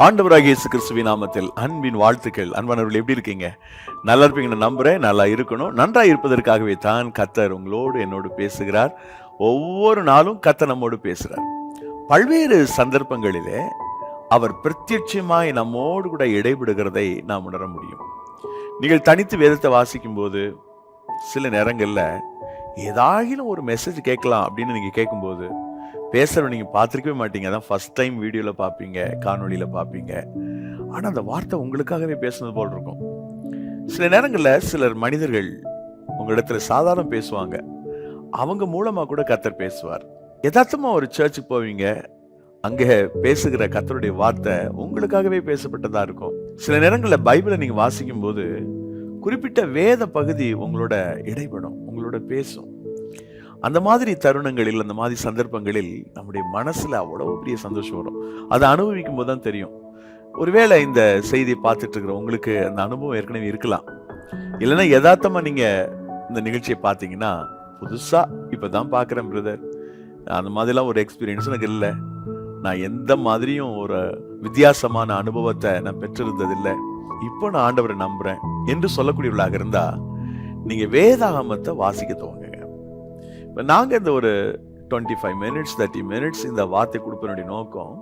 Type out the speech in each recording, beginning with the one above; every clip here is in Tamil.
ஆண்டவராகிய இயேசு கிறிஸ்துவின் நாமத்தில் அன்பின் வாழ்த்துக்கள். அன்பானவர்கள், எப்படி இருக்கீங்க? நல்லா இருப்பீங்கன்னு நம்புறேன். நல்லா இருக்கணும். நன்றாக இருப்பதற்காகவே தான் கர்த்தர் உங்களோடு என்னோடு பேசுகிறார். ஒவ்வொரு நாளும் கர்த்தர் நம்மோடு பேசுகிறார். பல்வேறு சந்தர்ப்பங்களிலே அவர் பிரத்யட்சமாய் நம்மோடு கூட இடைபடுகிறதை நாம் உணர முடியும். நீங்கள் தனித்து வேதத்தை வாசிக்கும் போது சில நேரங்கள்ல ஏதாகிலும் ஒரு மெசேஜ் கேட்கலாம் அப்படின்னு நீங்க கேட்கும்போது பேசுறவங்க நீங்க பார்த்துருக்கவே மாட்டீங்க. அதான் ஃபர்ஸ்ட் டைம் வீடியோல பார்ப்பீங்க, காணொலியில பார்ப்பீங்க. ஆனா அந்த வார்த்தை உங்களுக்காகவே பேசுனது போல் இருக்கும். சில நேரங்கள்ல சிலர் மனிதர்கள் உங்களிடத்துல சாதாரண பேசுவாங்க. அவங்க மூலமா கூட கர்த்தர் பேசுவார். யதார்த்தமா ஒரு சர்ச்சுக்கு போவீங்க, அங்க பேசுகிற கர்த்தருடைய வார்த்தை உங்களுக்காகவே பேசப்பட்டதா இருக்கும். சில நேரங்கள்ல பைபிளை நீங்க வாசிக்கும் போது குறிப்பிட்ட வேத பகுதி உங்களோட இடைப்படும், உங்களோட பேசும். அந்த மாதிரி தருணங்களில், அந்த மாதிரி சந்தர்ப்பங்களில் நம்முடைய மனசுல அவ்வளவு பெரிய சந்தோஷம் வரும். அதை அனுபவிக்கும் போது தான் தெரியும். ஒருவேளை இந்த செய்தியை பார்த்துட்டு இருக்கிற உங்களுக்கு அந்த அனுபவம் ஏற்கனவே இருக்கலாம். இல்லைன்னா யதார்த்தமா நீங்க இந்த நிகழ்ச்சியை பார்த்தீங்கன்னா, புதுசா இப்பதான் பார்க்குறேன் பிரதர், அந்த மாதிரிலாம் ஒரு எக்ஸ்பீரியன்ஸ் எனக்கு இல்லை, நான் எந்த மாதிரியும் ஒரு வித்தியாசமான அனுபவத்தை நான் பெற்றிருந்ததில்லை, இப்போ நான் ஆண்டவரை நம்புறேன் என்று சொல்லக்கூடியவர்களாக இருந்தா நீங்க வேதாகமத்தை வாசிக்க துவங்குங்க. இப்போ நாங்க இந்த ஒரு 25 minutes 30 minutes இந்த வார்த்தை கொடுப்பதனுடைய நோக்கம்,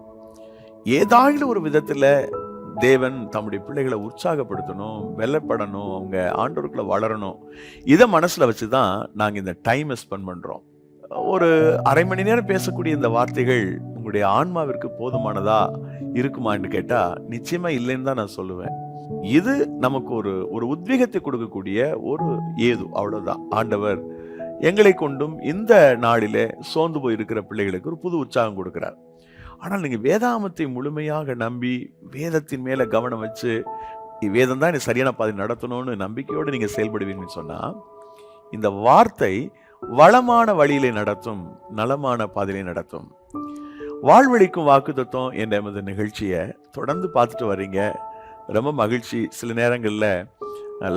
ஏதாயிலும் ஒரு விதத்துல தேவன் தம்முடைய பிள்ளைகளை உற்சாகப்படுத்தணும், வெல்லப்படணும், அவங்க ஆண்டவருக்குள்ள வளரணும். இதை மனசுல வச்சுதான் நாங்க இந்த டைமை ஸ்பெண்ட் பண்றோம். ஒரு அரை மணி நேரம் பேசக்கூடிய இந்த வார்த்தைகள் உங்களுடைய ஆன்மாவிற்கு போதுமானதா இருக்குமான்னு கேட்டா நிச்சயமா இல்லைன்னு தான் நான் சொல்லுவேன். இது நமக்கு ஒரு உத்வேகத்தை கொடுக்கக்கூடிய ஒரு ஏது, அவ்வளவுதான். ஆண்டவர் எங்களை கொண்டும் இந்த நாளிலே சோர்ந்து போய் இருக்கிற பிள்ளைகளுக்கு ஒரு புது உற்சாகம் கொடுக்கிறார். ஆனால் நீங்க வேதாகமத்தை முழுமையாக நம்பி வேதத்தின் மேல கவனம் வச்சு வேதம் தான் எனக்கு சரியான பாதை நடத்தணும்னு நம்பிக்கையோடு நீங்க செயல்படுவீங்கன்னு சொன்னா, இந்த வார்த்தை வளமான வழியிலே நடத்தும், நலமான பாதையிலே நடத்தும். வாழ்வழிக்கும் வாக்குத்தத்தம் என்ற எமது நிகழ்ச்சியை தொடர்ந்து பார்த்துட்டு வர்றீங்க. ரொம்ப மகிழ்ச்சி. சில நேரங்களில்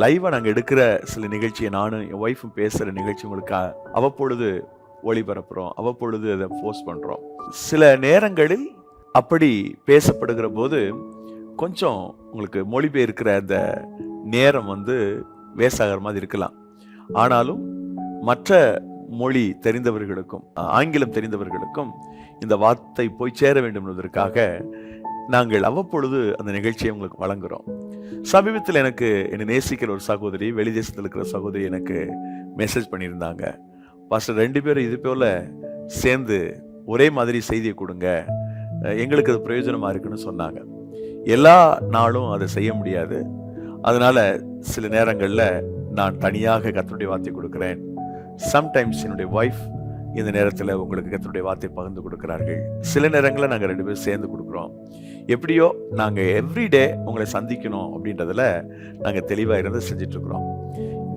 லைவாக நாங்கள் எடுக்கிற சில நிகழ்ச்சியை நானும் என் ஒய்ஃபும் பேசுகிற நிகழ்ச்சி உங்களுக்கு அவ்வப்பொழுது ஒளிபரப்புகிறோம், அவ்வப்பொழுது அதை போஸ்ட் பண்ணுறோம். சில நேரங்களில் அப்படி பேசப்படுகிற போது கொஞ்சம் உங்களுக்கு மொழிபெயர்க்கிற அந்த நேரம் வேசாகிற மாதிரி இருக்கலாம். ஆனாலும் மற்ற மொழி தெரிந்தவர்களுக்கும் ஆங்கிலம் தெரிந்தவர்களுக்கும் இந்த வார்த்தை போய் சேர வேண்டும் என்பதற்காக நாங்கள் அவ்வப்பொழுது அந்த நிகழ்ச்சியை உங்களுக்கு வழங்குகிறோம். சமீபத்தில் என்னை நேசிக்கிற ஒரு சகோதரி, வெளிதேசத்தில் இருக்கிற சகோதரி எனக்கு மெசேஜ் பண்ணியிருந்தாங்க. பாஸ்டர், 2 பேரும் இது போல சேர்ந்து ஒரே மாதிரி செய்தியை கொடுங்க, எங்களுக்கு அது பிரயோஜனமாக இருக்குன்னு சொன்னாங்க. எல்லா நாளும் அதை செய்ய முடியாது. அதனால சில நேரங்களில் நான் தனியாக கர்த்தருடைய வார்த்தை கொடுக்கிறேன். சம்டைம்ஸ் என்னுடைய ஒய்ஃப் இந்த நேரத்தில் உங்களுக்கு கர்த்தருடைய வார்த்தை பகிர்ந்து கொடுக்கிறார்கள். சில நேரங்களில் நாங்கள் 2 பேரும் சேர்ந்து கொடுக்குறோம். எப்படியோ நாங்கள் எவ்ரிடே உங்களை சந்திக்கணும் அப்படின்றதுல நாங்கள் தெளிவாக இருந்து செஞ்சிட்ருக்குறோம்.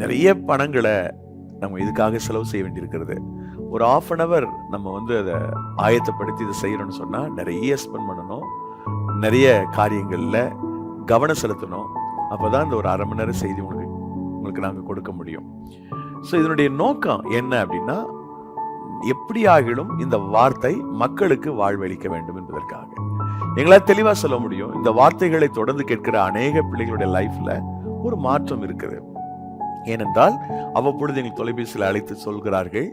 நிறைய பணங்களை நம்ம இதுக்காக செலவு செய்ய வேண்டியிருக்கிறது. ஒரு 1/2 hour நம்ம அதை ஆயத்தப்படுத்தி இதை செய்யணும்னு சொன்னால் நிறைய ஸ்பெண்ட் பண்ணணும், நிறைய காரியங்களில் கவனம் செலுத்தணும். அப்போ தான் இந்த ஒரு 1/2 மணி நேரம் செய்தி உங்களுக்கு நாங்கள் கொடுக்க முடியும். ஸோ இதனுடைய நோக்கம் என்ன அப்படின்னா, எப்படியாகிலும் இந்த வார்த்தை மக்களுக்கு வாழ்வளிக்க வேண்டும் என்பதற்காக. எங்களால் தெளிவாக சொல்ல முடியும், இந்த வார்த்தைகளை தொடர்ந்து கேட்கிற அநேக பிள்ளைகளுடைய லைஃப்ல ஒரு மாற்றம் இருக்குது. ஏனென்றால் அவ்வப்பொழுது எங்கள் தொலைபேசியில் அழைத்து சொல்கிறார்கள்.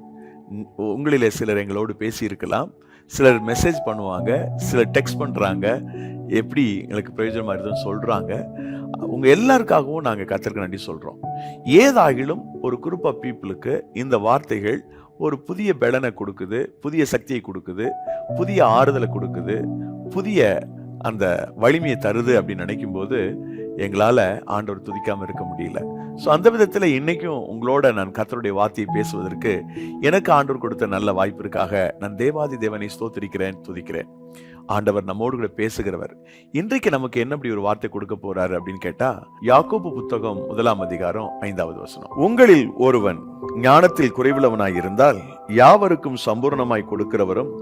உங்களிலே சிலர் எங்களோடு பேசி இருக்கலாம், சிலர் மெசேஜ் பண்ணுவாங்க, சிலர் டெக்ஸ்ட் பண்றாங்க, எப்படி எங்களுக்கு பிரயோஜனமா இருக்குதுன்னு சொல்றாங்க. உங்க எல்லாருக்காகவும் நாங்கள் கர்த்தருக்கு நன்றி சொல்றோம். ஏதாகிலும் ஒரு குரூப் ஆஃப் பீப்புளுக்கு இந்த வார்த்தைகள் ஒரு புதிய பலனை கொடுக்குது, புதிய சக்தியை கொடுக்குது, புதிய ஆறுதலை கொடுக்குது, புதிய அந்த வலிமையை தருது அப்படின்னு நினைக்கும் போது எங்களால் ஆண்டவர் துதிக்காமல் இருக்க முடியல. ஸோ அந்த விதத்தில் இன்னைக்கும் உங்களோட நான் கர்த்தருடைய வார்த்தையை பேசுவதற்கு எனக்கு ஆண்டவர் கொடுத்த நல்ல வாய்ப்பிற்காக நான் தேவாதி தேவனை ஸ்தோத்திரிக்கிறேன், துதிக்கிறேன். ஆண்டவர் நம்மோடு கூட பேசுகிறவர். இன்றைக்கு நமக்கு என்ன அப்படி ஒரு வார்த்தை கொடுக்க போறாரு அப்படின்னு கேட்டா, யாக்கோபு புத்தகம் 1 அதிகாரம் 5வது வசனம். உங்களில் ஒருவன் ஞானத்தில் குறைவுள்ளவனாய் இருந்தால் யாவருக்கும் சம்பூர்ணமாய் கொடுக்கிறவரும்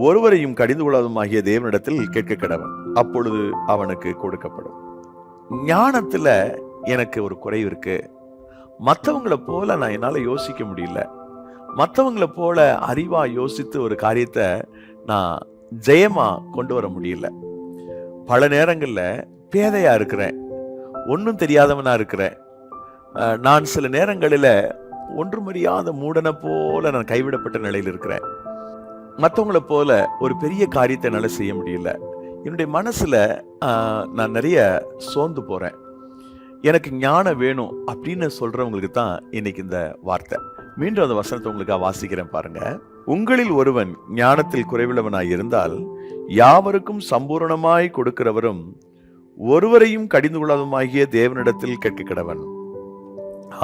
ஒருவரையும் கடிந்து கொள்ளாதமாகிய தேவனிடத்தில் கேட்க கடவன், அப்பொழுது அவனுக்கு கொடுக்கப்படும். ஞானத்துல எனக்கு ஒரு குறைவு இருக்கு, மற்றவங்களை போல நான் என்னால யோசிக்க முடியல, மற்றவங்களை போல அறிவா யோசித்து ஒரு காரியத்தை நான் ஜெயமா கொண்டு வர முடியல, பல நேரங்கள்ல பேதையா இருக்கிறேன், ஒன்றும் தெரியாதவனா இருக்கிறேன். நான் சில நேரங்களில ஒன்றுமறியாத மூடனை போல நான் கைவிடப்பட்ட நிலையில் இருக்கிறேன். மற்றவங்களை போல ஒரு பெரிய காரியத்தை என்னால செய்ய முடியல. என்னுடைய மனசுல நான் நிறைய சோர்ந்து போறேன். எனக்கு ஞானம் வேணும் அப்படின்னு சொல்றவங்களுக்கு தான் இன்னைக்கு இந்த வார்த்தை. மீண்டும் அந்த வசனத்தை உங்களுக்காக வாசிக்கிறேன் பாருங்க. உங்களில் ஒருவன் ஞானத்தில் குறைவுள்ளவனாய் இருந்தால் யாவருக்கும் சம்பூரணமாய் கொடுக்கிறவரும் ஒருவரையும் கடிந்து கொள்ளாதவமாகிய தேவனிடத்தில் கேட்க கடவன்,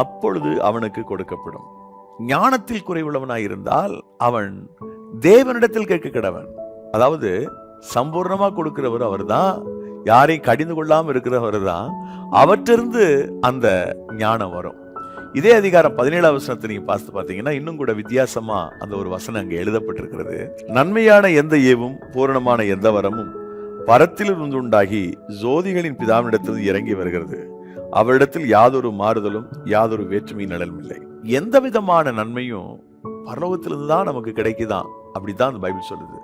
அப்பொழுது அவனுக்கு கொடுக்கப்படும். ஞானத்தில் குறைவுள்ளவனாய் இருந்தால் அவன் தேவனிடத்தில் கேட்க கடவன். அதாவது சம்பூர்ணமா கொடுக்கிறவர் அவர் தான், யாரையும் கடிந்து கொள்ளாம இருக்கிறவர் தான். அவற்றிருந்து அந்த ஞானம் வரும். இதே அதிகாரம் 17 வசனத்தை நீங்க பார்த்தீங்கன்னா இன்னும் கூட வித்தியாசமா அந்த ஒரு வசனம் அங்கே எழுதப்பட்டிருக்கிறது. நன்மையான எந்த ஏவும் பூரணமான எந்த வரமும் பரத்திலிருந்து உண்டாகி ஜோதிகளின் பிதாவினிடத்தில் இறங்கி வருகிறது. அவரிடத்தில் யாதொரு மாறுதலும் யாதொரு வேற்றுமை நிழலும் இல்லை. எந்த விதமான நன்மையும் பரலோகத்திலிருந்து தான் நமக்கு கிடைக்குதான், அப்படிதான் அந்த பைபிள் சொல்லுது.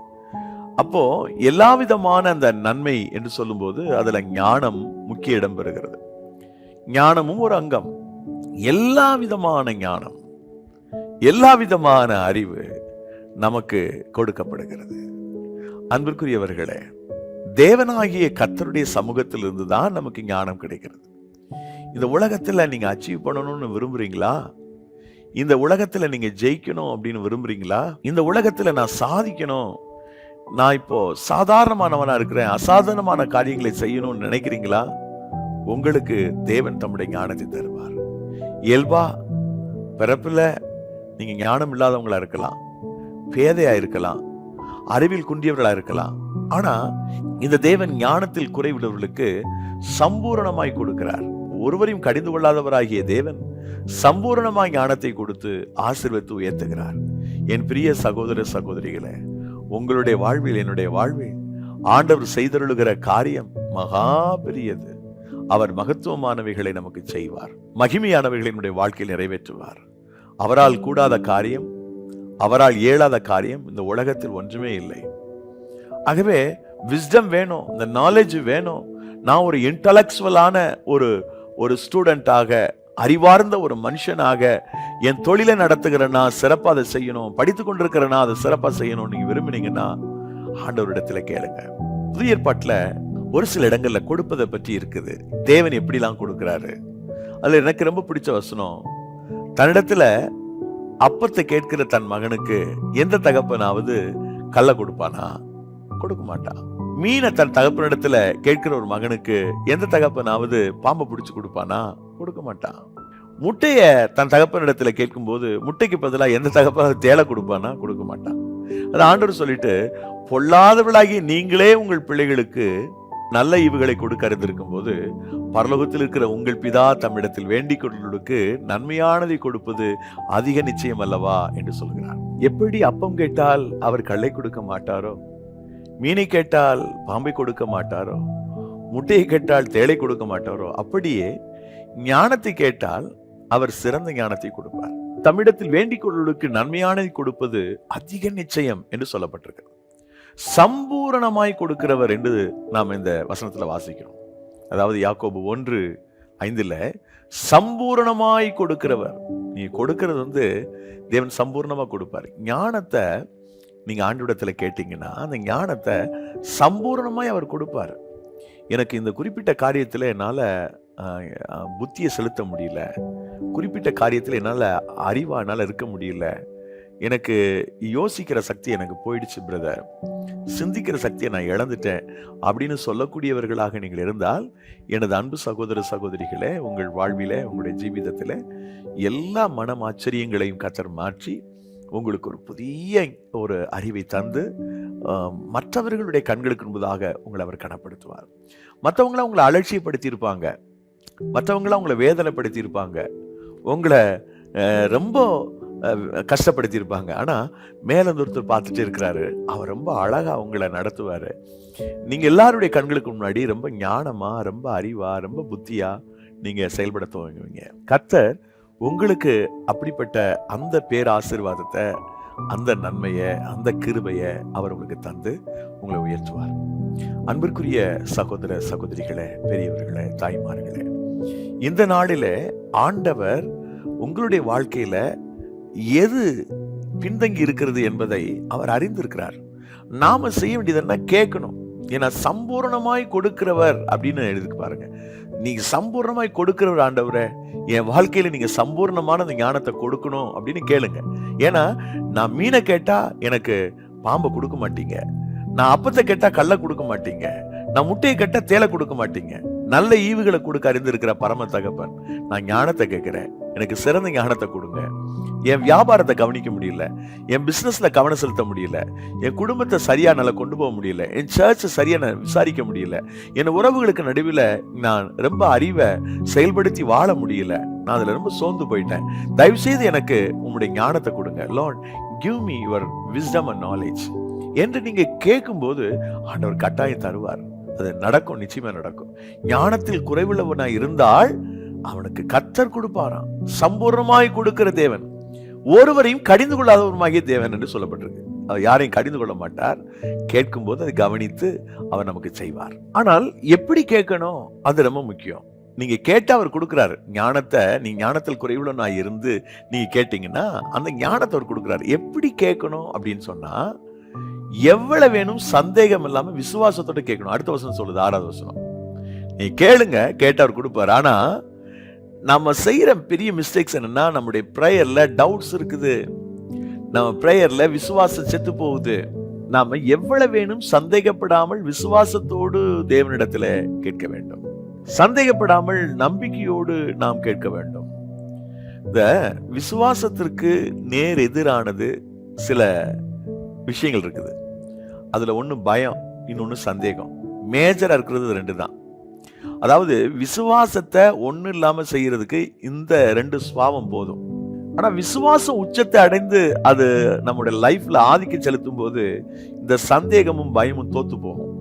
அப்போ எல்லா விதமான அந்த நன்மை என்று சொல்லும்போது அதுல ஞானம் முக்கிய இடம் பெறுகிறது. ஞானமும் ஒரு அங்கம். எல்லா விதமான ஞானம், எல்லா விதமான அறிவு நமக்கு கொடுக்கப்படுகிறது. அன்பிற்குரியவர்களே, தேவனாகிய கர்த்தருடைய சமூகத்தில் இருந்து தான் நமக்கு ஞானம் கிடைக்கிறது. இந்த உலகத்துல நீங்க அச்சீவ் பண்ணணும்னு விரும்புறீங்களா? இந்த உலகத்துல நீங்க ஜெயிக்கணும் அப்படின்னு விரும்புறீங்களா? இந்த உலகத்துல நான் சாதிக்கணும், நான் இப்போ சாதாரணமானவனா இருக்கிறேன், அசாதாரணமான காரியங்களை செய்யணும்னு நினைக்கிறீங்களா? உங்களுக்கு தேவன் தம்முடைய ஞானத்தை தருவார். இயல்பா பிறப்புல நீங்க ஞானம் இல்லாதவங்களா இருக்கலாம், பேதையா இருக்கலாம், அறிவில் குன்றியவர்களா இருக்கலாம். ஆனா இந்த தேவன் ஞானத்தில் குறைவுள்ளவர்களுக்கு சம்பூரணமாய் கொடுக்கிறார். ஒருவரையும் கடிந்து கொள்ளாதவராகிய தேவன் சம்பூரணமாய் ஞானத்தை கொடுத்து ஆசீர்வதித்து உயர்த்துகிறார். என் பிரிய சகோதர சகோதரிகளே, உங்களுடைய வாழ்வில் என்னுடைய வாழ்வில் ஆண்டவர் செய்தருளுகிற காரியம் மகா பெரியது. அவர் மகத்துவமானவைகளை நமக்கு செய்வார், மகிமையானவைகளை நம்முடைய வாழ்க்கையில் நிறைவேற்றுவார். அவரால் கூடாத காரியம், அவரால் இயலாத காரியம் இந்த உலகத்தில் ஒன்றுமே இல்லை. ஆகவே விஸ்டம் வேணும், இந்த நாலேஜ் வேணும். நான் ஒரு இன்டலெக்சுவலான ஒரு ஸ்டூடெண்டாக, அறிவார்ந்த ஒரு மனுஷனாக என் தொழிலை நடத்துகிறேன்னா சிறப்பா அதை செய்யணும், படித்து கொண்டிருக்கிறேன்னா அதை சிறப்பா செய்யணும் நீங்க விரும்பினீங்கன்னா ஆண்டவரிடத்துல கேளுங்க. புதிய ஏற்பாட்டுல ஒரு சில இடங்கள்ல கொடுப்பதை பற்றி இருக்குது. தேவன் எப்படிலாம் கொடுக்கிறாரு. அதுல எனக்கு ரொம்ப பிடிச்ச வசனம், தன்னிடத்துல அப்பத்தை கேட்கிற தன் மகனுக்கு எந்த தகப்பனாவது கல்ல கொடுப்பானா? கொடுக்க மாட்டான். மீனை தன் தகப்பனிடத்துல கேட்கிற ஒரு மகனுக்கு எந்த தகப்பனாவது பாம்பை பிடிச்சு கொடுப்பானா? கொடுக்க மாட்டான். முட்டைய தன் தகப்பனிடத்துல கேட்கும் போது முட்டைக்கு பதிலா எந்த தகப்பனாவது தேலை கொடுப்பானா? கொடுக்க மாட்டான். அது ஆண்டவர் சொல்லிட்டு, பொல்லாதவர்களாகி நீங்களே உங்கள் பிள்ளைகளுக்கு நல்ல ஈவுகளை கொடுக்க அறிந்திருக்கும் போது பரலோகத்தில் இருக்கிற உங்கள் பிதா தம்மிடத்தில் வேண்டிக் கொள்ளுக்கு நன்மையானதை கொடுப்பது அதிக நிச்சயம் அல்லவா என்று சொல்கிறார். எப்படி அப்பம் கேட்டால் அவர் கல்லை கொடுக்க மாட்டாரோ, மீனை கேட்டால் பாம்பை கொடுக்க மாட்டாரோ, முட்டையை கேட்டால் தேளை கொடுக்க மாட்டாரோ, அப்படியே ஞானத்தை கேட்டால் அவர் சிறந்த ஞானத்தை கொடுப்பார். தம்மிடத்தில் வேண்டிக் கொள்ளுக்கு நன்மையானதை கொடுப்பது அதிக நிச்சயம் என்று சொல்லப்பட்டிருக்கு. சம்பூரணமாய் கொடுக்கிறவர் என்று நாம் இந்த வசனத்துல வாசிக்கிறோம். அதாவது யாக்கோபு 1:5 சம்பூரணமாய் கொடுக்கிறவர். நீ கொடுக்கிறது தேவன் சம்பூர்ணமா கொடுப்பாரு. ஞானத்தை நீங்க ஆண்டவரிடத்துல கேட்டீங்கன்னா அந்த ஞானத்தை சம்பூர்ணமாய் அவர் கொடுப்பாரு. எனக்கு இந்த குறிப்பிட்ட காரியத்துல என்னால புத்தியை செலுத்த முடியல, குறிப்பிட்ட காரியத்துல என்னால அறிவா என்னால இருக்க முடியல, எனக்கு யோசிக்கிற சக்தி எனக்கு போயிடுச்சு பிரதர், சிந்திக்கிற சக்தியை நான் இழந்துட்டேன் அப்படின்னு சொல்லக்கூடியவர்களாக நீங்கள் இருந்தால், எனது அன்பு சகோதர சகோதரிகளே, உங்கள் வாழ்வில உங்களுடைய ஜீவிதத்தில் எல்லா மனம் ஆச்சரியங்களையும் கர்த்தர் மாற்றி உங்களுக்கு ஒரு புதிய ஒரு அறிவை தந்து மற்றவர்களுடைய கண்களுக்கு முன்பதாக உங்களை அவர் கனப்படுத்துவார். மற்றவங்கள உங்களை அலட்சியப்படுத்தி இருப்பாங்க, மற்றவங்கள உங்களை வேதனைப்படுத்தி இருப்பாங்க, உங்களை ரொம்ப கஷ்டப்படுத்தி இருப்பாங்க. ஆனா மேல ஒருத்தர் பார்த்துட்டு இருக்கிறாரு, அவர் ரொம்ப அழகா உங்களை நடத்துவாரு. நீங்க எல்லாருடைய கண்களுக்கு முன்னாடி ரொம்ப ஞானமா, ரொம்ப அறிவா, ரொம்ப புத்தியா நீங்க செயல்பட துவங்குவீங்க. கர்த்தர் உங்களுக்கு அப்படிப்பட்ட அந்த பேர் ஆசீர்வாதத்தை அந்த நன்மையை, அந்த கிருபையை அவர் உங்களுக்கு தந்து உங்களை உயர்த்துவார். அன்பிற்குரிய சகோதர சகோதரிகளே, பெரியவர்களே, தாய்மார்களே, இந்த நாளிலே ஆண்டவர் உங்களுடைய வாழ்க்கையில எது பின்தங்கி இருக்கிறது என்பதை அவர் அறிந்திருக்கிறார். நாம செய்ய வேண்டியது என்ன? கேட்கணும். ஏன்னா சம்பூர்ணமாய் கொடுக்கிறவர் அப்படின்னு எழுதிக்கு பாருங்க. நீங்க சம்பூர்ணமாய் கொடுக்கிறவர் ஆண்டவரே, என் வாழ்க்கையில நீங்க சம்பூர்ணமான அந்த ஞானத்தை கொடுக்கணும் அப்படின்னு கேளுங்க. ஏன்னா நான் மீனை கேட்டா எனக்கு பாம்பை கொடுக்க மாட்டீங்க, நான் அப்பத்தை கேட்டா கல்லை கொடுக்க மாட்டீங்க, நான் முட்டையை கேட்டா தேலை கொடுக்க மாட்டீங்க. நல்ல ஈவுகளை கொடுக்க அறிந்திருக்கிற பரம தகப்பன், நான் ஞானத்தை கேட்கிறேன், எனக்கு சிறந்த ஞானத்தை கொடுங்க. என் வியாபாரத்தை கவனிக்க முடியல, என் பிசினஸ்ல கவனம் செலுத்த முடியல, என் குடும்பத்தை சரியா நல்லா கொண்டு போக முடியல, என் சர்ச்சை சரியா விசாரிக்க முடியல, என் உறவுகளுக்கு நடுவில் நான் ரொம்ப அறிவை செயல்படுத்தி வாழ முடியல, நான் அதுல ரொம்ப சோர்ந்து போயிட்டேன், தயவு செய்து எனக்கு உங்களுடைய ஞானத்தை கொடுங்க. Lord, give me your wisdom and knowledge என்று நீங்க கேட்கும்போது ஆண்டவர் கட்டாயம் தருவார். அது நடக்கும், நிச்சயமா நடக்கும். ஞானத்தில் குறைவுள்ளவனா இருந்தால் அவனுக்கு கர்த்தர் கொடுப்பாராம். சம்பூர்ணமாய் கொடுக்கிற தேவன், ஒருவரையும் கடிந்து கொள்ளாதவருமாகிய தேவன் என்று சொல்லப்பட்டிருக்கு. அவர் யாரையும் கடிந்து கொள்ள மாட்டார். கேட்கும் போது அதை கவனித்து அவர் நமக்கு செய்வார். ஆனால் எப்படி கேட்கணும், அது ரொம்ப முக்கியம். நீங்க கேட்டா அவர் கொடுக்கிறாரு ஞானத்தை. நீங்க ஞானத்தில் குறைவுள்ளவனா இருந்து நீங்க கேட்டீங்கன்னா அந்த ஞானத்தை அவர் கொடுக்கிறாரு. எப்படி கேட்கணும் அப்படின்னு சொன்னா, எவ்வளவு வேணும் சந்தேகம் இல்லாம விசுவாசத்தோட கேட்கணும். அடுத்த வசனம் சொல்லுது, 6வது வசனம், நீ கேளுங்க, கேட்டு அவர் கொடுப்பாரு. ஆனா நம்ம செய்யற பெரிய மிஸ்டேக்ஸ் என்னன்னா, நம்முடைய பிரேயர்ல டவுட்ஸ் இருக்குது, நம்ம பிரேயர்ல விசுவாசம் செத்து போகுது. நாம எவ்வளவு வேணும் சந்தேகப்படாமல் விசுவாசத்தோடு தேவனிடத்துல கேட்க வேண்டும். சந்தேகப்படாமல் நம்பிக்கையோடு நாம் கேட்க வேண்டும். இந்த விசுவாசத்திற்கு நேர் எதிரானது சில விஷயங்கள் இருக்குது. அதுல ஒண்ணு பயம், இன்னொன்னு சந்தேகம். மேஜரா இருக்கிறது 2 தான். அதாவது விசுவாசத்தை ஒண்ணு இல்லாம செய்யறதுக்கு இந்த 2 சுபாவம் போதும். ஆனா விசுவாசம் உச்சத்தை அடைந்து அது நம்முடைய லைஃப்ல ஆதிக்கம் செலுத்தும் போது இந்த சந்தேகமும் பயமும் தோத்து போகும்.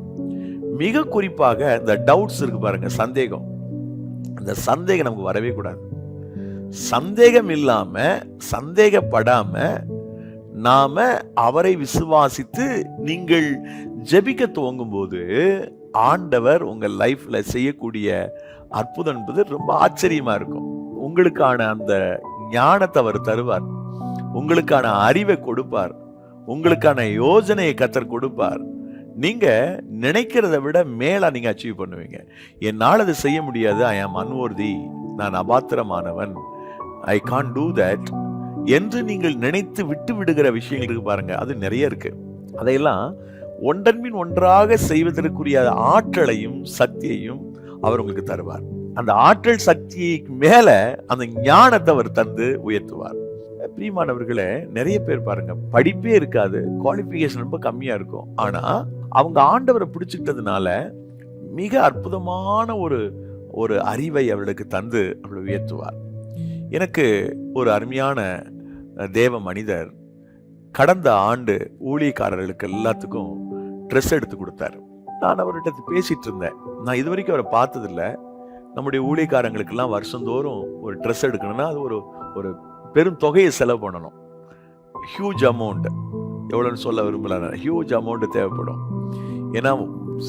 மிக குறிப்பாக இந்த டவுட்ஸ் இருக்கு பாருங்க, சந்தேகம். அந்த சந்தேகம் நமக்கு வரவே கூடாது. சந்தேகம் இல்லாம, சந்தேகப்படாம நாம அவரை விசுவாசித்து நீங்கள் ஜெபிக்க துவங்கும் போது ஆண்டவர் உங்க லைஃப்ல செய்யக்கூடிய அற்புதம் என்பது ரொம்ப ஆச்சரியமா இருக்கும். உங்களுக்கான அந்த ஞானத்தை அவர் தருவார், உங்களுக்கான அறிவை கொடுப்பார், உங்களுக்கான யோசனையை கர்த்தர் கொடுப்பார். நீங்க நினைக்கிறத விட மேலா நீங்க அச்சீவ் பண்ணுவீங்க. என்னால் அது செய்ய முடியாது, ஐ ஆம் அன்வொர்தி, நான் அபாத்திரமானவன், ஐ கான்ட் டூ தட் என்று நீங்கள் நினைத்து விட்டு விடுகிற விஷயங்கள் இருக்கு பாருங்க, அது நிறைய இருக்கு. அதையெல்லாம் ஒன்றன்பின் ஒன்றாக செய்வதற்குரிய ஆற்றலையும் சக்தியையும் அவர் உங்களுக்கு தருவார். அந்த ஆற்றல் சக்திக்கு மேல அந்த ஞானத்தை அவர் தந்து உயர்த்துவார். பிரியமானவர்களே, நிறைய பேர் பாருங்க, படிப்பே இருக்காது, குவாலிஃபிகேஷன் ரொம்ப கம்மியா இருக்கும், ஆனா அவங்க ஆண்டவரை பிடிச்சுக்கிட்டதுனால மிக அற்புதமான ஒரு அறிவை அவர்களுக்கு தந்து அவளை உயர்த்துவார். எனக்கு ஒரு அருமையான தேவ மனிதர் கடந்த ஆண்டு ஊழியக்காரர்களுக்கு எல்லாத்துக்கும் ட்ரெஸ் எடுத்து கொடுத்தாரு. நான் அவர்கிட்ட பேசிட்டு இருந்தேன். நான் இது வரைக்கும் அவரை பார்த்ததில்லை. நம்முடைய ஊழியக்காரங்களுக்கெல்லாம் வருஷந்தோறும் ஒரு ட்ரெஸ் எடுக்கணும்னா அது ஒரு பெரும் தொகையை செலவு பண்ணணும். ஹியூஜ் அமௌண்ட், எவ்வளோன்னு சொல்ல விரும்பல, ஹியூஜ் அமௌண்ட் தேவைப்படும். ஏன்னா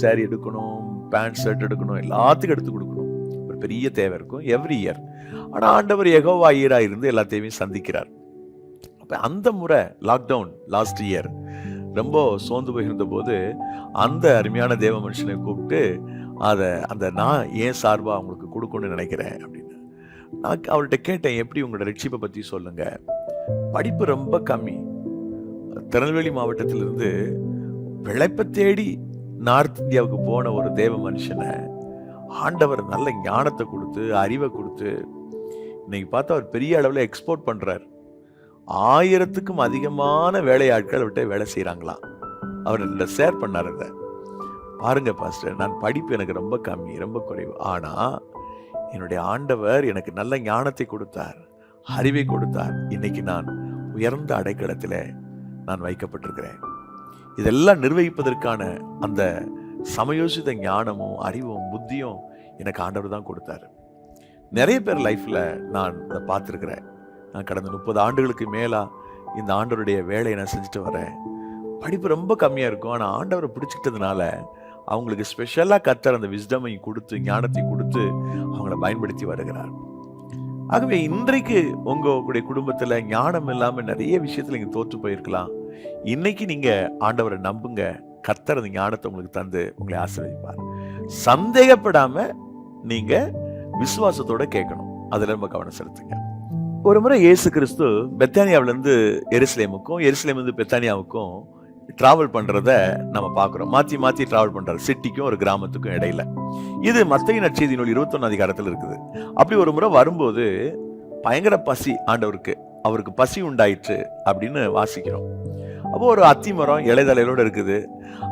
சாரி எடுக்கணும், பேண்ட் ஷர்ட் எடுக்கணும், எல்லாத்துக்கும் எடுத்து கொடுக்கணும். ஒரு பெரிய தேவை இருக்கும் எவ்ரி இயர். ஆனால் ஆண்டவர் யெகோவா ஈரா இருந்து எல்லாத்தையுமே சந்திக்கிறார். அப்போ அந்த முறை லாக்டவுன் லாஸ்ட் இயர் ரொம்ப சோர்ந்து போயிருந்த போது அந்த அருமையான தேவ மனுஷனை கூப்பிட்டு அந்த நான் ஏன் சார்பாக அவங்களுக்கு கொடுக்கணும்னு நினைக்கிறேன் அப்படின்னு நான் அவர்கிட்ட கேட்டேன். எப்படி உங்களோட ரட்சிப்பை பற்றி சொல்லுங்க. படிப்பு ரொம்ப கம்மி. திருநெல்வேலி மாவட்டத்திலிருந்து பிழைப்பை தேடி நார்த் இந்தியாவுக்கு போன ஒரு தேவ மனுஷனை ஆண்டவர் நல்ல ஞானத்தை கொடுத்து அறிவை கொடுத்து இன்னைக்கு பார்த்தா அவர் பெரிய அளவில் எக்ஸ்போர்ட் பண்றார். 1000க்கும் அதிகமான வேலையாட்கள் அவர்கிட்ட வேலை செய்யறாங்களாம். அவர் ஷேர் பண்ணார். அதை பாருங்க பாஸ்டர், நான் படிப்பு எனக்கு ரொம்ப கம்மி, ரொம்ப குறைவு, ஆனா என்னுடைய ஆண்டவர் எனக்கு நல்ல ஞானத்தை கொடுத்தார், அறிவை கொடுத்தார். இன்னைக்கு நான் உயர்ந்த அடைக்கலத்தில் நான் வைக்கப்பட்டிருக்கிறேன். இதெல்லாம் நிர்வகிப்பதற்கான அந்த சமயோசித ஞானமும் அறிவும் புத்தியும் எனக்கு ஆண்டவர் தான் கொடுத்தாரு. நிறைய பேர் லைஃப்ல நான் அதை பார்த்துருக்கிறேன். நான் கடந்த 30 ஆண்டுகளுக்கு மேலா இந்த ஆண்டவருடைய வேலையை நான் செஞ்சுட்டு வரேன். படிப்பு ரொம்ப கம்மியாக இருக்கும், ஆனால் ஆண்டவரை பிடிச்சிக்கிட்டதுனால அவங்களுக்கு ஸ்பெஷலாக கர்த்தர் அந்த விஸ்டமையும் கொடுத்து ஞானத்தையும் கொடுத்து அவங்கள பயன்படுத்தி வருகிறார். ஆகவே இன்றைக்கு உங்களுடைய குடும்பத்தில் ஞானம் இல்லாமல் நிறைய விஷயத்தில் நீங்கள் தோற்று போயிருக்கலாம். இன்னைக்கு நீங்கள் ஆண்டவரை நம்புங்க, கர்த்தர் அந்த ஞானத்தை உங்களுக்கு தந்து உங்களை ஆசீர்வதிப்பார். சந்தேகப்படாமல் நீங்கள் விசுவாசத்தோட கேட்கணும், அதில் ரொம்ப கவனம் செலுத்துங்க. ஒரு முறை இயேசு கிறிஸ்து பெத்தானியாவிலேருந்து எருசலேமுக்கும் எருசலேமிலிருந்து பெத்தானியாவுக்கும் டிராவல் பண்றத நம்ம பார்க்கிறோம். மாத்தி மாத்தி டிராவல் பண்றாரு, சிட்டிக்கும் ஒரு கிராமத்துக்கும் இடையில. இது மத்தேயு நற்செய்தி நூல் 21 அதிகாரத்தில் இருக்குது. அப்படி ஒரு முறை வரும்போது பயங்கர பசி ஆண்டவருக்கு, அவருக்கு பசி உண்டாயிற்று அப்படின்னு வாசிக்கிறோம். அப்போ ஒரு அத்திமரம் இலைதலையோட இருக்குது.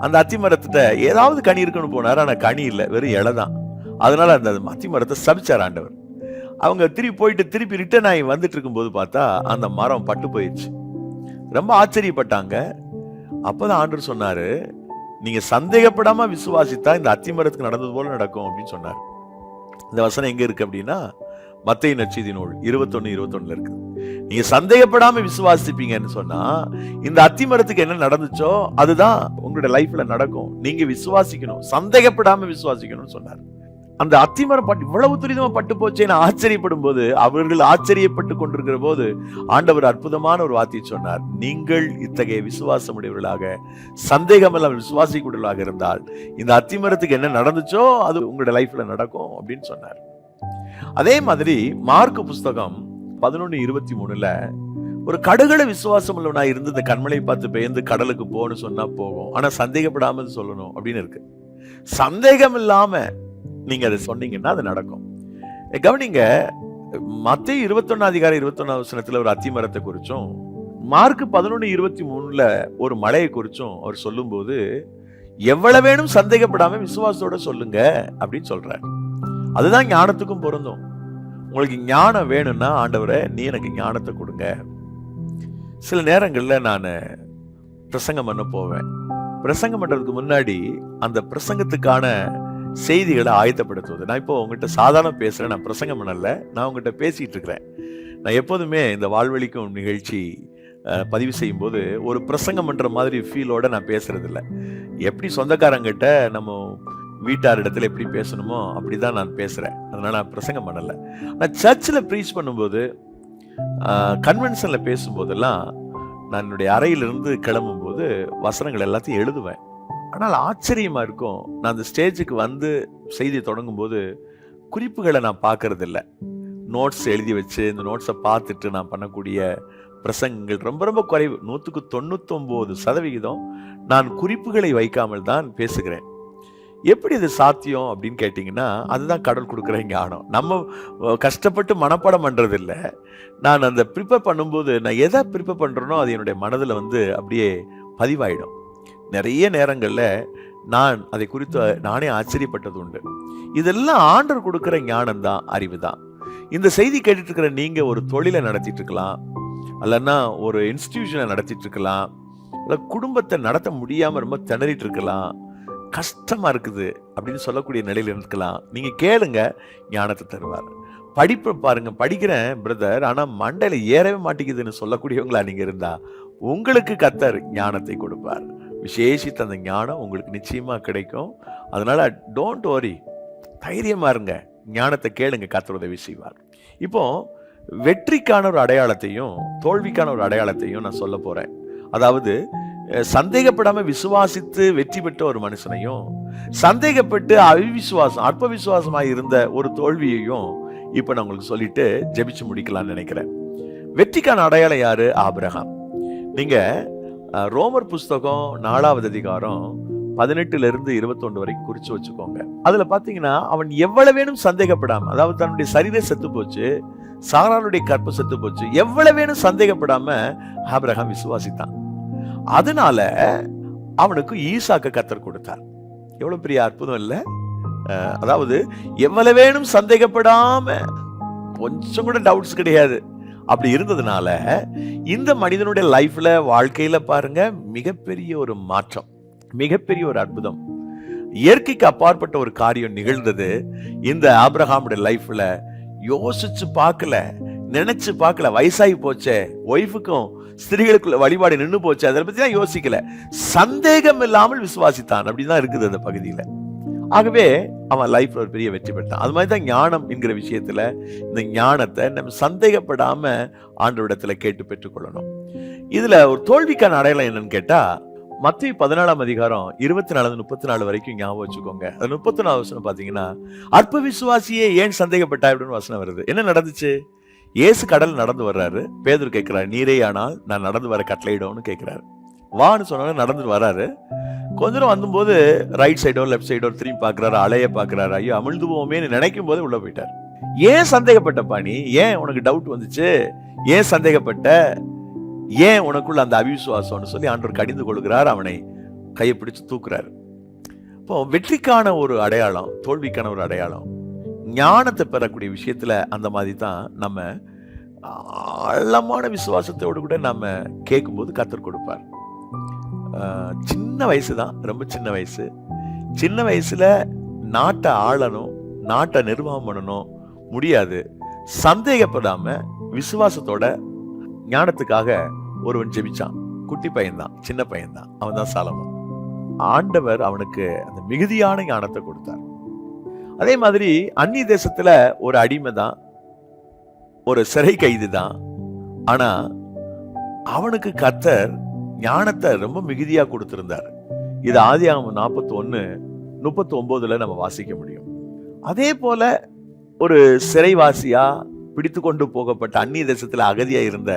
அந்த அத்திமரத்திட்ட ஏதாவது கனி இருக்குன்னு போனார், ஆனா கனி இல்லை, வெறும் இலை தான். அதனால அந்த அத்திமரத்தை சபிச்சார் ஆண்டவர். அவங்க திருப்பி ரிட்டர்ன் ஆகி வந்துட்டு இருக்கும்போது பார்த்தா அந்த மரம் பட்டு போயிடுச்சு. ரொம்ப ஆச்சரியப்பட்டாங்க. அப்பதான் ஆண்டவர் சொன்னாரு, நீங்க சந்தேகப்படாம விசுவாசித்தா இந்த அத்திமரத்துக்கு நடந்தது போல நடக்கும் அப்படின்னு சொன்னார். இந்த வசனம் எங்க இருக்கு அப்படின்னா மத்தேயு நற்செய்தி நூல் 21:21 இருக்கு. நீங்க சந்தேகப்படாம விசுவாசிப்பீங்கன்னு சொன்னா இந்த அத்திமரத்துக்கு என்ன நடந்துச்சோ அதுதான் உங்களுடைய லைஃப்ல நடக்கும். நீங்க விசுவாசிக்கணும், சந்தேகப்படாம விசுவாசிக்கணும்னு சொன்னார். அந்த அத்திமரம் இவ்வளவு துரிதமா பட்டு போச்சேன்னு ஆச்சரியப்படும் போது, அவர்கள் ஆச்சரியப்பட்டு கொண்டிருக்கிற போது ஆண்டவர் அற்புதமான ஒரு வார்த்தையை சொன்னார். நீங்கள் இத்தகைய விசுவாசம் உடையவர்களாக, சந்தேகம் எல்லாம் விசுவாசிக்கூடியவர்களாக இருந்தால் இந்த அத்திமரத்துக்கு என்ன நடந்துச்சோ அது உங்களுடைய லைஃப்ல நடக்கும் அப்படின்னு சொன்னார். அதே மாதிரி மார்க்கு புஸ்தகம் 11:23 ஒரு கடுகள விசுவாசம் உள்ளவனா இருந்து இந்த கண்மலை பார்த்து பெயர்ந்து கடலுக்கு போன்னு சொன்னா போகும், ஆனா சந்தேகப்படாமல் சொல்லணும் அப்படின்னு இருக்கு. சந்தேகம் இல்லாம நீங்க அதை சொன்னீங்கன்னா அது நடக்கும். கவனிங்க, மத்தேயு 21 அதிகாரம் 21 ஒரு அத்திமரத்தை குறிச்சும் மார்க் 11:23 ஒரு மலையை குறிச்சும் அவர் சொல்லும் போது எவ்வளவு வேணும் சந்தேகப்படாம விசுவாசத்தோட சொல்லுங்க அப்படின்னு சொல்றாரு. அதுதான் ஞானத்துக்கும் பொருந்தும். உங்களுக்கு ஞானம் வேணும்னா ஆண்டவரே நீ எனக்கு ஞானத்தை கொடுங்க. சில நேரங்கள்ல நான் பிரசங்கம் பண்ண போவேன். பிரசங்கம் பண்றதுக்கு முன்னாடி அந்த பிரசங்கத்துக்கான செய்திகளை ஆயத்தப்படுத்துவது. நான் இப்போ உங்ககிட்ட சாதாரண பேசுறேன், நான் பிரசங்கம் பண்ணல, நான் உங்ககிட்ட பேசிட்டு இருக்கிறேன். நான் எப்போதுமே இந்த வாழ்வழிக்கும் நிகழ்ச்சி பதிவு செய்யும் போது ஒரு பிரசங்கம் பண்ற மாதிரி ஃபீலோட நான் பேசுறது இல்லை. எப்படி சொந்தக்காரங்கிட்ட நம்ம வீட்டாரிடத்துல எப்படி பேசணுமோ அப்படிதான் நான் பேசுறேன். அதனால நான் பிரசங்கம் பண்ணல. நான் சர்ச்சில் ப்ரீச் பண்ணும்போது, கன்வென்ஷன்ல பேசும்போதெல்லாம் நான் என்னுடைய அறையிலிருந்து கிளம்பும் போது வசனங்கள் எல்லாத்தையும் எழுதுவேன். ஆனால் ஆச்சரியமா இருக்கும், நான் அந்த ஸ்டேஜுக்கு வந்து செய்தி தொடங்கும் போது குறிப்புகளை நான் பார்க்கறது இல்லை. நோட்ஸ் எழுதி வச்சு இந்த நோட்ஸை பார்த்துட்டு நான் பண்ணக்கூடிய பிரசங்கங்கள் ரொம்ப ரொம்ப குறைவு. 99% நான் குறிப்புகளை வைக்காமல் தான் பேசுகிறேன். எப்படி இது சாத்தியம் அப்படின்னு கேட்டிங்கன்னா, அதுதான் கடவுள் கொடுக்குற ஞானம். நம்ம கஷ்டப்பட்டு மனப்பாடம் பண்ணுறது இல்லை. நான் அந்த ப்ரிப்பேர் பண்ணும்போது நான் எதை ப்ரிப்பேர் பண்ணுறேனோ அது என்னுடைய மனதில் வந்து அப்படியே பதிவாயிடும். நிறைய நேரங்களில் நான் அதை குறித்து நானே ஆச்சரியப்பட்டது உண்டு. இதெல்லாம் ஆண்டவர் கொடுக்குற ஞானம் தான், அறிவு தான். இந்த செய்தி கேட்டுட்டு இருக்கிற நீங்கள் ஒரு தொழிலை நடத்திட்டு இருக்கலாம், இல்லைன்னா ஒரு இன்ஸ்டிடியூஷனை நடத்திட்டு இருக்கலாம், இல்லை குடும்பத்தை நடத்த முடியாமல் ரொம்ப திணறிட்டு இருக்கலாம், கஷ்டமாக இருக்குது அப்படின்னு சொல்லக்கூடிய நிலையில் இருக்கலாம். நீங்கள் கேளுங்க, ஞானத்தை தருவார். படிப்பை பாருங்க, படிக்கிறேன் பிரதர் ஆனால் மண்டையில் ஏறவே மாட்டேங்குதுன்னு சொல்லக்கூடியவங்களா நீங்கள் இருந்தால் உங்களுக்கு கர்த்தர் ஞானத்தை கொடுப்பார். விசேஷித்த அந்த ஞானம் உங்களுக்கு நிச்சயமா கிடைக்கும். அதனால டோன்ட் வரி, தைரியமா இருங்க, ஞானத்தை கேளுங்க, கர்த்தர் உதவி செய்வார். இப்போ வெற்றிக்கான ஒரு அடையாளத்தையும் தோல்விக்கான ஒரு அடையாளத்தையும் நான் சொல்ல போறேன். அதாவது சந்தேகப்படாம விசுவாசித்து வெற்றி பெற்ற ஒரு மனுஷனையும், சந்தேகப்பட்டு அற்ப விசுவாசமாக இருந்த ஒரு தோல்வியையும் இப்ப நான் உங்களுக்கு சொல்லிட்டு ஜெபிச்சு முடிக்கலாம்னு நினைக்கிறேன். வெற்றிக்கான அடையாளம் யாரு? ஆபிரகாம். நீங்க ரோமர் புஸ்தகம் 4வது அதிகாரம் 18-21 வரைக்கும் குறிச்சு வச்சுக்கோங்க. அதுல பாத்தீங்கன்னா, அவன் எவ்வளவு வேணும் சந்தேகப்படாம, அதாவது தன்னுடைய சரீரம் செத்து போச்சு, சாராளுடைய கற்பு செத்து போச்சு, எவ்வளவு வேணும் சந்தேகப்படாம ஆபிரகாம் விசுவாசித்தான். அதனால அவனுக்கு ஈசாக்க கர்த்தர் கொடுத்தார். எவ்வளவு பெரிய அற்புதம் இல்ல? அதாவது எவ்வளவு வேணும் சந்தேகப்படாம, கொஞ்சம் கூட டவுட்ஸ் கிடையாது. அப்படி இருந்ததுனால இந்த மனிதனுடைய லைஃப்ல, வாழ்க்கையில பாருங்க, மிகப்பெரிய ஒரு மாற்றம், மிகப்பெரிய ஒரு அற்புதம், இயற்கைக்கு அப்பாற்பட்ட ஒரு காரியம் நிகழ்ந்தது இந்த ஆபிரகாமுடைய லைஃப்ல. யோசிச்சு பார்க்கல, நினைச்சு பார்க்கல. வயசாகி போச்சே, ஒய்ஃபுக்கும் ஸ்திரீகளுக்குள்ள வழிபாடு நின்று போச்சு, அதை பத்தி தான் யோசிக்கல. சந்தேகம் இல்லாமல் விசுவாசித்தான் அப்படின்னு தான் இருக்குது அந்த பகுதியில. ஆகவே அவன் லைஃப்ல ஒரு பெரிய வெற்றி பெற்றான். அது மாதிரி தான் ஞானம் என்கிற விஷயத்துல இந்த ஞானத்தை நம்ம சந்தேகப்படாம ஆண்டவரிடத்துல கேட்டு பெற்றுக்கொள்ளணும். இதுல ஒரு தோல்விக்கான அடையாளம் என்னன்னு கேட்டா, மத்தேயு 14 அதிகாரம் 24-34 வரைக்கும் ஞாபகம் வச்சுக்கோங்க. அது 34 வசனம் பாத்தீங்கன்னா, அற்ப விசுவாசியே ஏன் சந்தேகப்பட்டாய் அப்படின்னு வசனம் வருது. என்ன நடந்துச்சு? இயேசு கடல் நடந்து வர்றாரு. பேதுரு கேட்கிறாரு, நீரே ஆனால் நான் நடந்து வர கட்டளையிடும்னு கேட்கிறாரு. வான்னு சொன்னாலும் நடந்து வராரு. கொஞ்ச நேரம் வந்தும்போது ரைட் சைடோ லெஃப்ட் சைடோ திரும்பி பாக்குறாரு, அலைய பாக்குறாரு. ஐயோ அமிழ்ந்து போவோமேன்னு நினைக்கும் போது உள்ள போயிட்டார். ஏன் சந்தேகப்பட்டப்பா நீ? ஏன் உனக்கு டவுட் வந்துச்சு? ஏன் சந்தேகப்பட்ட? ஏன் உனக்குள்ள அந்த அவிசுவாசம்னு சொல்லி ஆண்டவர் கடிந்து கொள்கிறார். அவனை கையை பிடிச்சு தூக்குறாரு. இப்போ வெற்றிக்கான ஒரு அடையாளம், தோல்விக்கான ஒரு அடையாளம், ஞானத்தை பெறக்கூடிய விஷயத்துல அந்த மாதிரி தான் நம்ம ஆழமான விசுவாசத்தோடு கூட நம்ம கேட்கும்போது கர்த்தர் கொடுப்பார். சின்ன வயசு தான், ரொம்ப சின்ன வயசு. சின்ன வயசுல நாட்டை ஆளணும், நாட்டை நிர்வாகம் பண்ணணும் முடியாது. சந்தேகப்படாம விசுவாசத்தோட ஞானத்துக்காக ஒருவன் ஜெபிச்சான். குட்டி பையன்தான், சின்ன பையன்தான். அவன் தான் சாலமோன். ஆண்டவர் அவனுக்கு அந்த மிகுதியான ஞானத்தை கொடுத்தார். அதே மாதிரி அந்நிய தேசத்துல ஒரு அடிமை தான், ஒரு சிறை கைது தான். ஆனா அவனுக்கு கர்த்தர் ஞானத்தை ரொம்ப மிகுதியா கொடுத்திருந்தார். இது ஆதியாகமம் 41:39 நம்ம வாசிக்க முடியும். அதே போல ஒரு சிறைவாசியா பிடித்து கொண்டு போகப்பட்ட அந்நிய தேசத்துல அகதியா இருந்த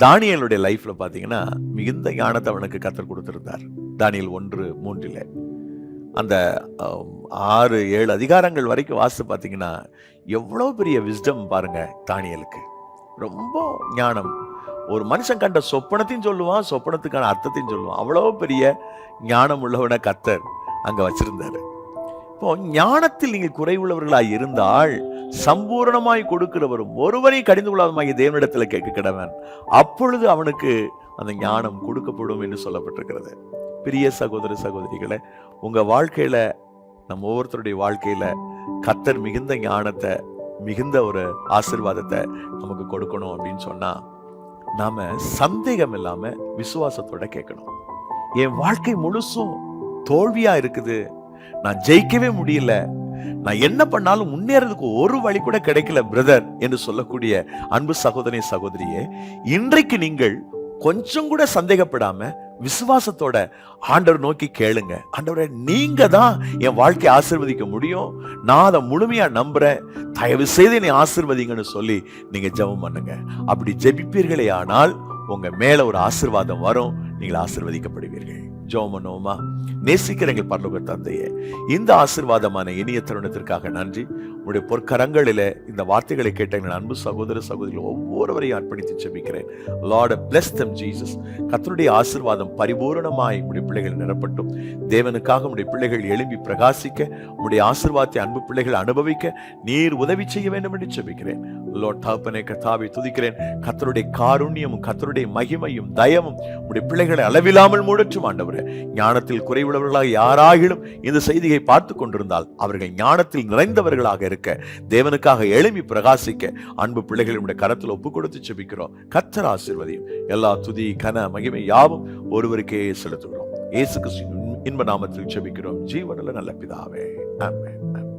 தானியேலுடைய லைஃப்ல பாத்தீங்கன்னா மிகுந்த ஞானத்தை அவனுக்கு கர்த்தர் கொடுத்திருந்தார். தானியேல் 1:3 அந்த 6-7 அதிகாரங்கள் வரைக்கும் வாசித்து பாத்தீங்கன்னா எவ்வளவு பெரிய விஸ்டம் பாருங்க தானியேலுக்கு. ரொம்ப ஞானம். ஒரு மனுஷன் கண்ட சொப்பனத்தையும் சொல்லுவான், சொப்பனத்துக்கான அர்த்தத்தையும் சொல்லுவான். அவ்வளவு பெரிய ஞானம் உள்ளவனை கர்த்தர் அங்க வச்சிருந்தாரு. இப்போ ஞானத்தில் நீங்கள் குறைவுள்ளவர்களாய் இருந்தால் சம்பூரணமாய் கொடுக்கிறவரும் ஒருவரை கடிந்து கொள்ளாதமாகிய தேவனிடத்துல கேட்க கடவன், அப்பொழுது அவனுக்கு அந்த ஞானம் கொடுக்கப்படும் என்று சொல்லப்பட்டிருக்கிறது. பிரிய சகோதர சகோதரிகளை, உங்க வாழ்க்கையில, நம்ம ஒவ்வொருத்தருடைய வாழ்க்கையில கர்த்தர் மிகுந்த ஞானத்தை, மிகுந்த ஒரு ஆசீர்வாதத்தை நமக்கு கொடுக்கணும் அப்படின்னு சொன்னா நாம சந்தேகம் இல்லாம விசுவாசத்தோட கேட்கணும். என் வாழ்க்கை முழுசும் தோல்வியா இருக்குது, நான் ஜெயிக்கவே முடியல, நான் என்ன பண்ணாலும் முன்னேறதுக்கு ஒரு வழி கூட கிடைக்கல பிரதர் என்று சொல்லக்கூடிய அன்பு சகோதரி சகோதரியே, இன்றைக்கு நீங்கள் கொஞ்சம் கூட சந்தேகப்படாம விசுவாசத்தோட ஆண்டவர் நோக்கி கேளுங்க. ஆண்டவரே, நீங்க தான் என் வாழ்க்கையை ஆசீர்வதிக்க முடியும், நான் அதை முழுமையா நம்புறேன், தயவு செய்து என்னை ஆசீர்வதிங்கன்னு சொல்லி நீங்க ஜெபம் பண்ணுங்க. அப்படி ஜெபிப்பீர்களே ஆனால் உங்க மேல ஒரு ஆசீர்வாதம் வரும், நீங்கள் ஆசீர்வதிக்கப்படுவீர்கள். ஜெபம் பண்ணுவோமா? நேசிக்கிற எங்கள் பரலோக தந்தையே, இந்த ஆசீர்வாதமான இனிய தருணத்திற்காக நன்றி. உங்களுடைய பொற்கரங்களில இந்த வார்த்தைகளை கேட்ட எங்கள் அன்பு சகோதர சகோதரிகள் ஒவ்வொருவரையும் அர்ப்பணித்து ஜெபிக்கிறேன். Lord, bless them Jesus. கர்த்தருடைய ஆசீர்வாதம் பரிபூரணமாய் உடைய பிள்ளைகள் நிரப்பட்டும். தேவனுக்காக உடைய பிள்ளைகள் எழும்பி பிரகாசிக்க, உடைய ஆசீர்வாதத்தை அன்பு பிள்ளைகள் அனுபவிக்க நீர் உதவி செய்ய வேண்டும் என்று ஜெபிக்கிறேன். Lord, தகப்பனே கர்த்தாவை துதிக்கிறேன். கர்த்தருடைய காருண்யமும் கர்த்தருடைய மகிமையும் தயவும் உடைய பிள்ளைகளை அளவில்லாமல் மூடற்றும் ஆண்டவரே. ஞானத்தில் குறைவுள்ளவர்களாக யாராகிலும் இந்த செய்தியை பார்த்து கொண்டிருந்தால் அவர்கள் ஞானத்தில் நிறைந்தவர்களாக இருக்க, தேவனுக்காக எழும்பி பிரகாசிக்க அன்பு பிள்ளைகள் உடைய கரத்தில் ஒப்பு கொடுத்து ஜெபிக்கிறோம். கர்த்தர் ஆசீர்வதியும். எல்லா துதி கன மகிமை யாவும் ஒருவருக்கே செலுத்துகிறோம். இயேசு கிறிஸ்துவின் இன்ப நாமத்தில் ஜெபிக்கிறோம் ஜீவனுள்ள நல்ல பிதாவே, ஆமென்.